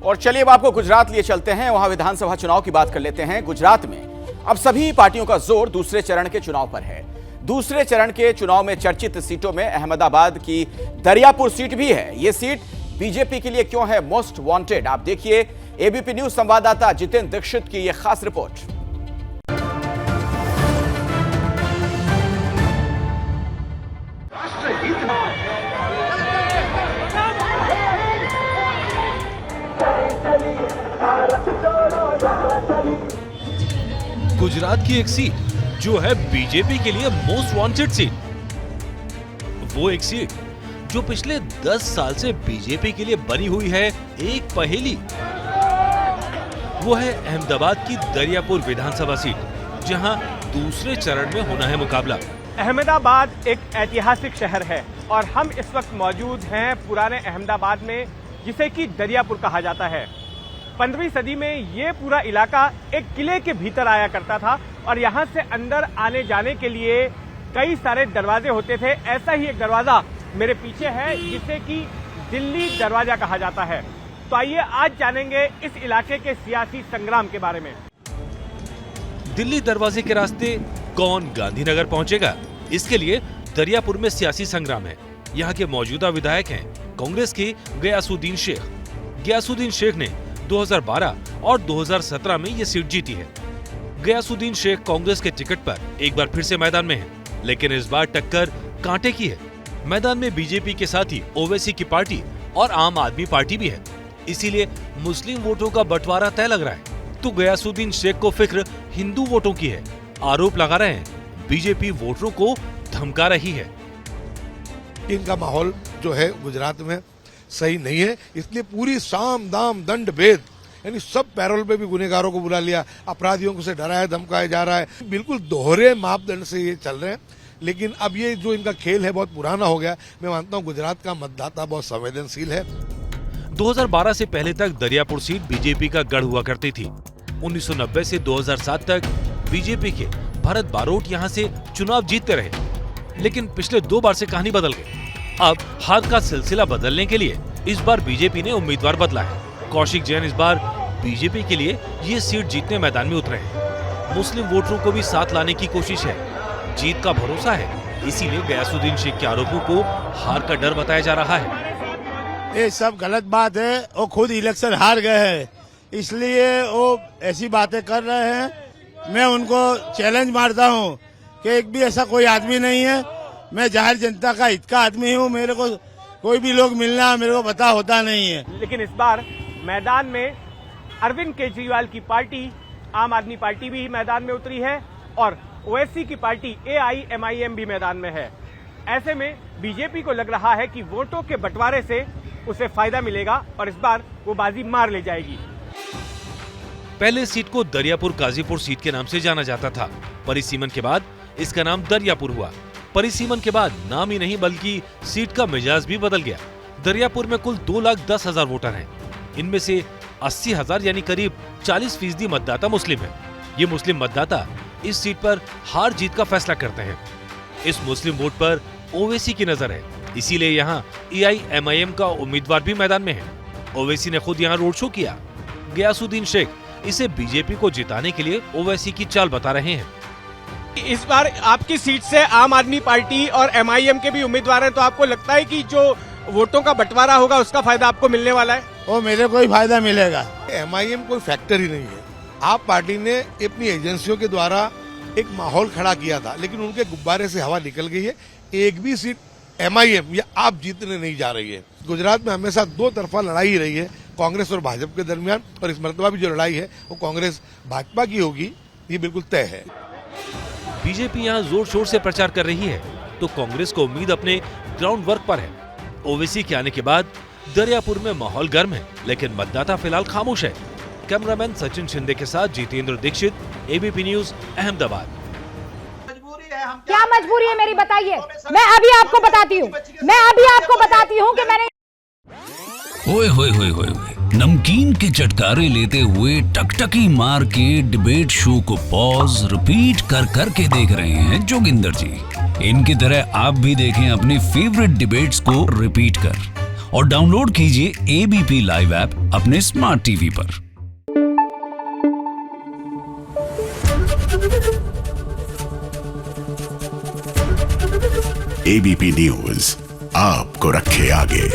और चलिए अब आपको गुजरात लिए चलते हैं, वहां विधानसभा चुनाव की बात कर लेते हैं। गुजरात में अब सभी पार्टियों का जोर दूसरे चरण के चुनाव पर है। दूसरे चरण के चुनाव में चर्चित सीटों में अहमदाबाद की दरियापुर सीट भी है। यह सीट बीजेपी के लिए क्यों है मोस्ट वांटेड, आप देखिए एबीपी न्यूज संवाददाता जितेंद्र दीक्षित की यह खास रिपोर्ट। गुजरात की एक सीट जो है बीजेपी के लिए मोस्ट वांटेड सीट, वो एक सीट जो पिछले 10 साल से बीजेपी के लिए बनी हुई है एक पहेली। वो है अहमदाबाद की दरियापुर विधानसभा सीट, जहां दूसरे चरण में होना है मुकाबला। अहमदाबाद एक ऐतिहासिक शहर है और हम इस वक्त मौजूद हैं पुराने अहमदाबाद में, जिसे कि दरियापुर कहा जाता है। 15वीं सदी में ये पूरा इलाका एक किले के भीतर आया करता था और यहाँ से अंदर आने जाने के लिए कई सारे दरवाजे होते थे। ऐसा ही एक दरवाजा मेरे पीछे है, जिसे कि दिल्ली दरवाजा कहा जाता है। तो आइए आज जानेंगे इस इलाके के सियासी संग्राम के बारे में। दिल्ली दरवाजे के रास्ते कौन गांधीनगर पहुंचेगा, इसके लिए दरियापुर में सियासी संग्राम है। यहाँ के मौजूदा विधायक हैं कांग्रेस के गयासुद्दीन शेख। गयासुद्दीन शेख ने 2012 और 2017 में ये सीट जीती है। गयासुद्दीन शेख कांग्रेस के टिकट पर एक बार फिर से मैदान में है, लेकिन इस बार टक्कर कांटे की है। मैदान में बीजेपी के साथ ही ओवैसी की पार्टी और आम आदमी पार्टी भी है, इसीलिए मुस्लिम वोटों का बंटवारा तय लग रहा है। तो गयासुद्दीन शेख को फिक्र हिंदू वोटों की है। आरोप लगा रहे हैं बीजेपी वोटरों को धमका रही है। इनका माहौल जो है गुजरात में सही नहीं है, इसलिए पूरी साम दाम दंड भेद यानी सब पैरोल पे भी गुनेगारों को बुला लिया, अपराधियों को से डराया धमकाया जा रहा है। बिल्कुल दोहरे मापदंड से ये चल रहे हैं। लेकिन अब ये जो इनका खेल है बहुत पुराना हो गया। मैं मानता हूँ गुजरात का मतदाता बहुत संवेदनशील है। 2012 से पहले तक दरियापुर सीट बीजेपी का गढ़ हुआ करती थी। 1990 से 2007 तक बीजेपी के भरत बारोट यहाँ से चुनाव जीतते रहे, लेकिन पिछले 2 बार से कहानी बदल गई। अब हार का सिलसिला बदलने के लिए इस बार बीजेपी ने उम्मीदवार बदला है। कौशिक जैन इस बार बीजेपी के लिए ये सीट जीतने मैदान में उतरे हैं। मुस्लिम वोटरों को भी साथ लाने की कोशिश है। जीत का भरोसा है, इसीलिए गयासुद्दीन शेख के आरोपों को हार का डर बताया जा रहा है। ये सब गलत बात है। वो खुद इलेक्शन हार गए हैं, इसलिए वो ऐसी बातें कर रहे हैं। मैं उनको चैलेंज मारता हूँ कि एक भी ऐसा कोई आदमी नहीं है। मैं जाहिर जनता का हित का आदमी हूँ। मेरे को कोई भी लोग मिलना मेरे को पता होता नहीं है। लेकिन इस बार मैदान में अरविंद केजरीवाल की पार्टी आम आदमी पार्टी भी मैदान में उतरी है और ओवैसी की पार्टी AIMIM भी मैदान में है। ऐसे में बीजेपी को लग रहा है कि वोटों के बंटवारे से उसे फायदा मिलेगा और इस बार वो बाजी मार ले जाएगी। पहले सीट को दरियापुर गाजीपुर सीट के नाम से जाना जाता था। परिसीमन के बाद इसका नाम दरियापुर हुआ। परिसीमन के बाद नाम ही नहीं बल्कि सीट का मिजाज भी बदल गया। दरियापुर में कुल 2,10,000 वोटर हैं। इनमें से 80,000 यानी करीब 40% मतदाता मुस्लिम हैं। ये मुस्लिम मतदाता इस सीट पर हार जीत का फैसला करते हैं। इस मुस्लिम वोट पर ओवैसी की नजर है, इसीलिए यहाँ AIMIM का उम्मीदवार भी मैदान में है। ओवैसी ने खुद यहाँ रोड शो किया। गयासुद्दीन शेख इसे बीजेपी को जिताने के लिए ओवैसी की चाल बता रहे हैं। इस बार आपकी सीट से आम आदमी पार्टी और MIM के भी उम्मीदवार हैं, तो आपको लगता है कि जो वोटों का बंटवारा होगा उसका फायदा आपको मिलने वाला है? वो मेरे को ही फायदा मिलेगा। MIM कोई फैक्टर ही नहीं है। आप पार्टी ने अपनी एजेंसियों के द्वारा एक माहौल खड़ा किया था, लेकिन उनके गुब्बारे से हवा निकल गई है। एक भी सीट MIM या आप जीतने नहीं जा रही है। गुजरात में हमेशा 2 तरफा लड़ाई ही रही है, कांग्रेस और भाजपा के दरमियान, और इस मरतबा भी जो लड़ाई है वो कांग्रेस भाजपा की होगी, ये बिल्कुल तय है। बीजेपी यहाँ जोर शोर से प्रचार कर रही है, तो कांग्रेस को उम्मीद अपने ग्राउंड वर्क पर है। ओवैसी के आने के बाद दरियापुर में माहौल गर्म है, लेकिन मतदाता फिलहाल खामोश है। कैमरामैन सचिन शिंदे के साथ जितेंद्र दीक्षित, ABP न्यूज, अहमदाबाद। क्या मजबूरी है मेरी, बताइए। मैं अभी आपको बताती हूँ कि मैंने ओए होए होए होए नमकीन के चटकारे लेते हुए टकटकी मार के डिबेट शो को पॉज रिपीट कर करके देख रहे हैं जोगिंदर जी। इनकी तरह आप भी देखें अपनी फेवरेट डिबेट्स को रिपीट कर और डाउनलोड कीजिए एबीपी लाइव ऐप अपने स्मार्ट टीवी पर। एबीपी न्यूज आपको रखे आगे।